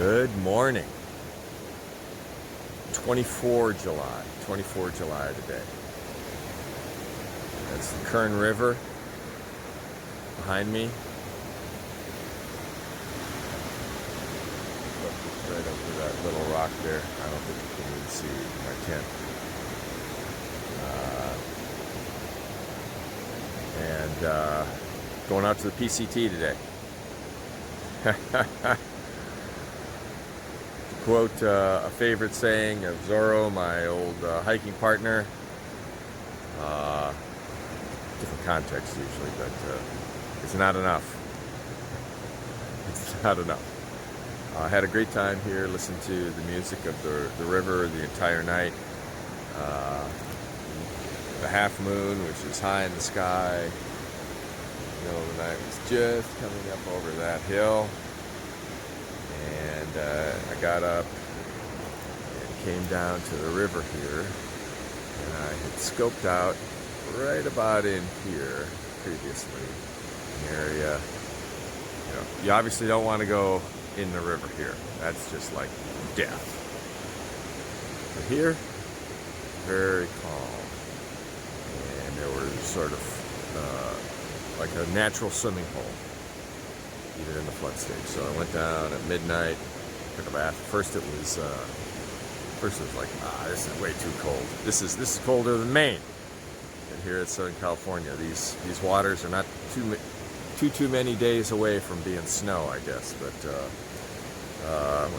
Good morning. 24 July today. That's the Kern River behind me. Look, right over that little rock there. I don't think you can even see my tent. Going out to the PCT today. To quote a favorite saying of Zorro, my old hiking partner, different context usually, but it's not enough. It's not enough. I had a great time here, listened to the music of the river the entire night. The half moon, which is high in the sky, middle of the night, was just coming up over that hill. And I got up and came down to the river here, and I had scoped out right about in here previously an area. You know, you obviously don't want to go in the river here. That's just like death. But here, very calm, and there was sort of like a natural swimming hole, even in the flood stage. So I went down at midnight, took a bath. First it was like, this is way too cold. This is colder than Maine. And here in Southern California, these waters are not too many days away from being snow, I guess. But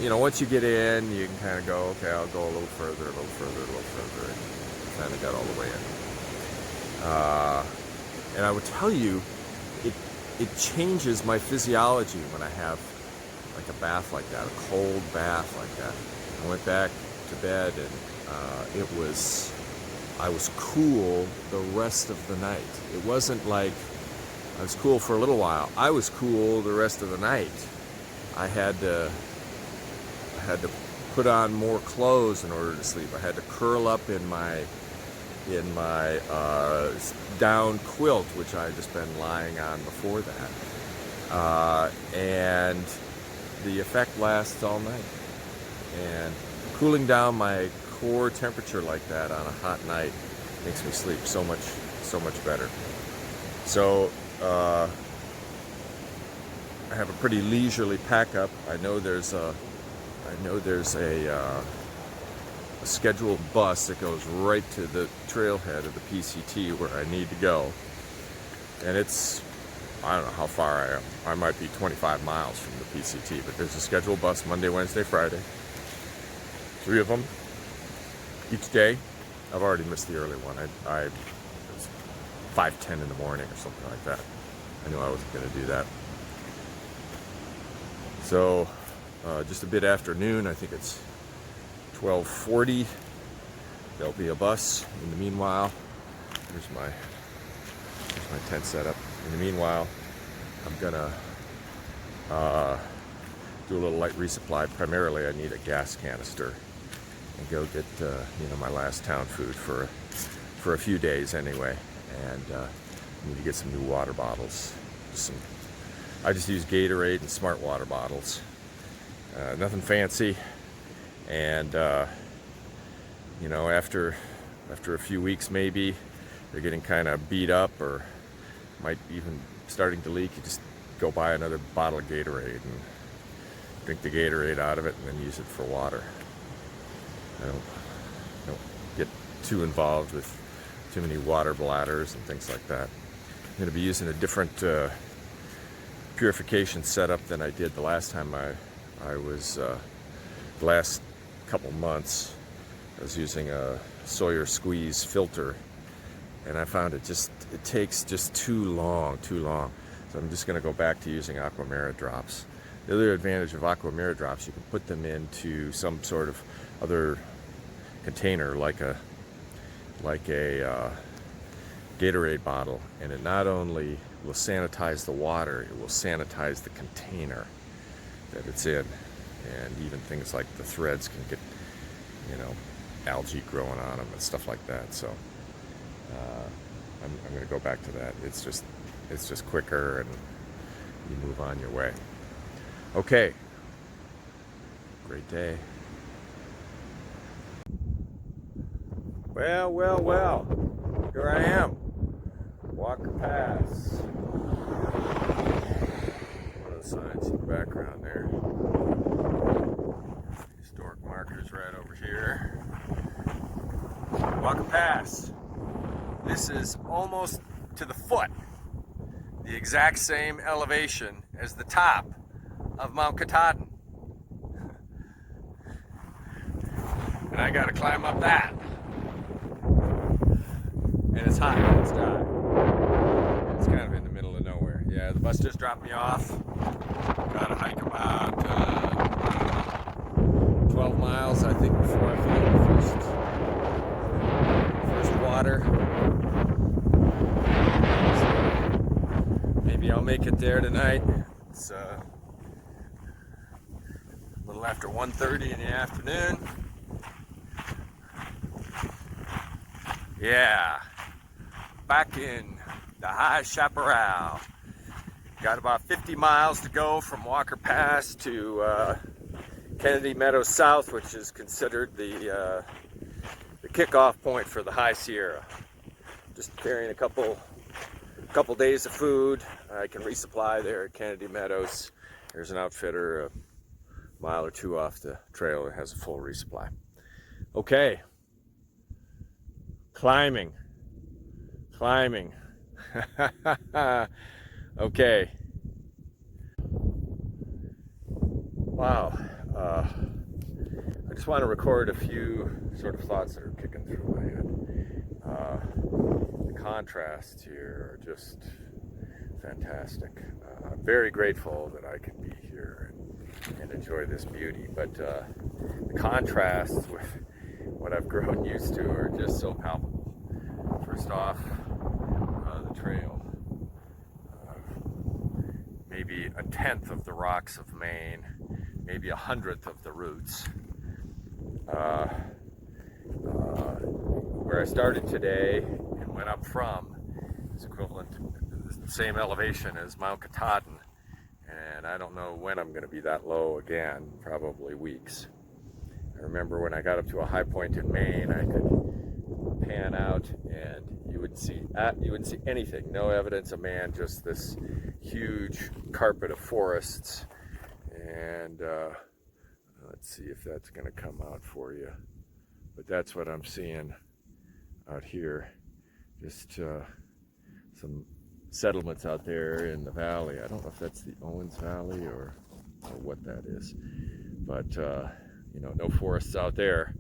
you know, once you get in, you can kind of go, okay, I'll go a little further, and kind of got all the way in. And I would tell you, it changes my physiology when I have like a bath like that, a cold bath like that. I went back to bed, and I was cool the rest of the night. It wasn't like I was cool for a little while. I was cool the rest of the night. I had to put on more clothes in order to sleep. I had to curl up in my down quilt, which I had just been lying on before that, and the effect lasts all night. And cooling down my core temperature like that on a hot night makes me sleep so much better. So I have a pretty leisurely pack up. I know there's a scheduled bus that goes right to the trailhead of the PCT where I need to go. And it's, I don't know how far I am. I might be 25 miles from the PCT, but there's a scheduled bus Monday, Wednesday, Friday. 3 of them each day. I've already missed the early one. It was 5:10 in the morning or something like that. I knew I wasn't going to do that. So just a bit after noon, I think it's 12:40. There'll be a bus. In the meanwhile, here's my tent setup. In the meanwhile, I'm gonna do a little light resupply. Primarily, I need a gas canister and go get my last town food for a few days anyway. And I need to get some new water bottles. I just use Gatorade and Smart water bottles. Nothing fancy. And after a few weeks, maybe they're getting kind of beat up or might even starting to leak. You just go buy another bottle of Gatorade and drink the Gatorade out of it, and then use it for water. I don't get too involved with too many water bladders and things like that. I'm going to be using a different purification setup than I did the last time I was the last couple months. I was using a Sawyer squeeze filter, and I found it takes just too long. So I'm just going to go back to using Aquamera drops. The other advantage of Aquamera drops, you can put them into some sort of other container, like a Gatorade bottle, and it not only will sanitize the water, it will sanitize the container that it's in. And even things like the threads can get, algae growing on them and stuff like that. So I'm going to go back to that. It's just quicker, and you move on your way. Okay, Great day. Well, well, well. Here I am. Walker Pass. One of the signs in the background there. Historic markers right over here. Walker Pass. This is almost to the foot, the exact same elevation as the top of Mount Katahdin. And I gotta climb up that. And it's hot, it's dry. It's kind of in the middle of nowhere. Yeah, the bus just dropped me off. Gotta hike about 12 miles, I think, before I find the first water. So maybe I'll make it there tonight. It's a little after 1:30 in the afternoon. Yeah, back in the High Chaparral. Got about 50 miles to go from Walker Pass to Kennedy Meadows South, which is considered the kickoff point for the High Sierra. Just carrying a couple days of food. I can resupply there at Kennedy Meadows. There's an outfitter a mile or two off the trail that has a full resupply. Okay. Climbing. Okay. Wow. I just want to record a few sort of thoughts that are kicking through my head. The contrasts here are just fantastic. I'm very grateful that I can be here and enjoy this beauty, but the contrasts with what I've grown used to are just so palpable. First off, the trail. Maybe a tenth of the rocks of Maine, maybe 100th of the roots. Where I started today and went up from is equivalent to the same elevation as Mount Katahdin, and I don't know when I'm going to be that low again, probably weeks. I remember when I got up to a high point in Maine, I could pan out and you wouldn't see anything, no evidence of man, just this huge carpet of forests. And let's see if that's going to come out for you. But that's what I'm seeing out here. Just some settlements out there in the valley. I don't know if that's the Owens Valley or what that is. But no forests out there.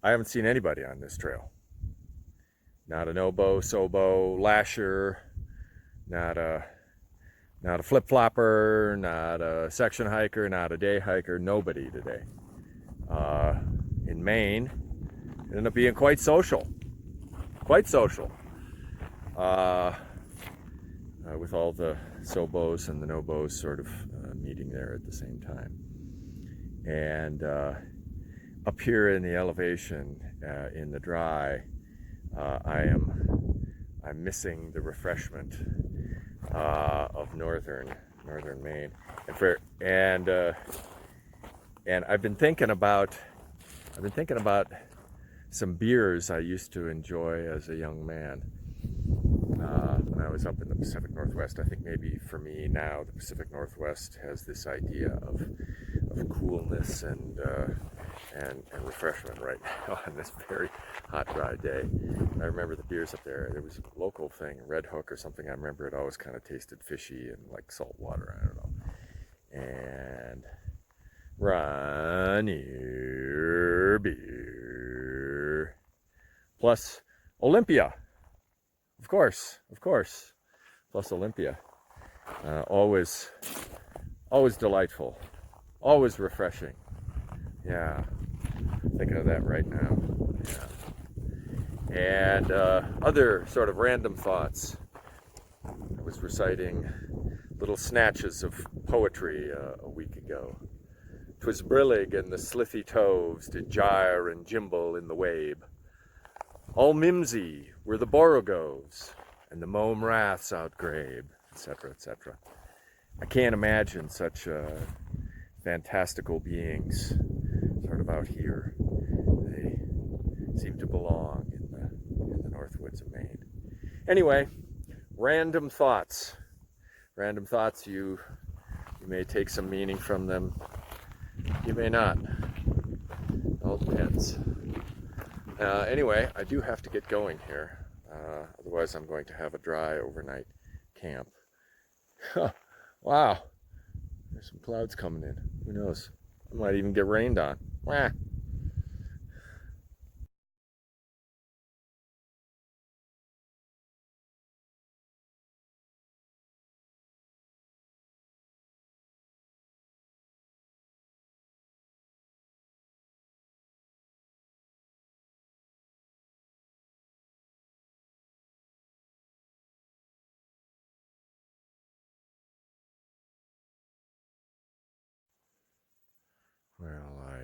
I haven't seen anybody on this trail. Not an oboe, sobo, lasher, not a flip-flopper, not a section hiker, not a day hiker, nobody today. In Maine, it ended up being quite social. With all the sobos and the nobos sort of meeting there at the same time. And up here in the elevation, in the dry, I'm missing the refreshment of northern Maine, and I've been thinking about some beers I used to enjoy as a young man. When I was up in the Pacific Northwest. I think maybe for me now, the Pacific Northwest has this idea of coolness and refreshment right now on this very hot, dry day. I remember the beers up there. There was a local thing, Red Hook or something. I remember it always kind of tasted fishy and like salt water. I don't know. And Rainier beer plus Olympia. Of course. Plus Olympia. Always delightful. Always refreshing. Yeah. Thinking of that right now. Yeah. And other sort of random thoughts. I was reciting little snatches of poetry a week ago. 'Twas brillig and the slithy toves did gyre and gimble in the wabe. All mimsy were the borogoves, and the mome raths outgrabe, etc., etc. I can't imagine such fantastical beings sort of out here. They seem to belong in the North Woods of Maine. Anyway, random thoughts. Random thoughts, you may take some meaning from them. You may not. It all depends. Anyway, I do have to get going here. Otherwise, I'm going to have a dry overnight camp. Wow, there's some clouds coming in. Who knows? I might even get rained on. Wah. Well, I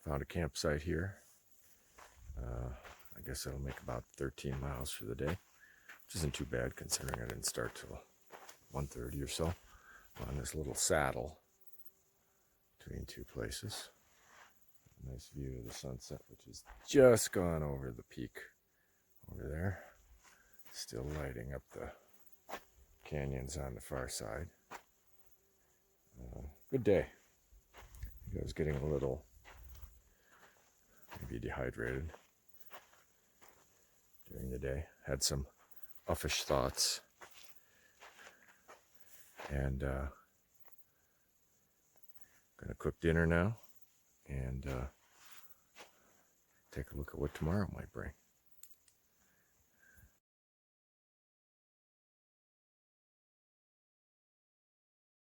found a campsite here. I guess it'll make about 13 miles for the day, which isn't too bad considering I didn't start till 1:30 or so. On this little saddle between two places. Nice view of the sunset, which has just gone over the peak over there. Still lighting up the canyons on the far side. Good day. I was getting a little maybe dehydrated during the day. Had some uffish thoughts. And gonna cook dinner now and take a look at what tomorrow might bring.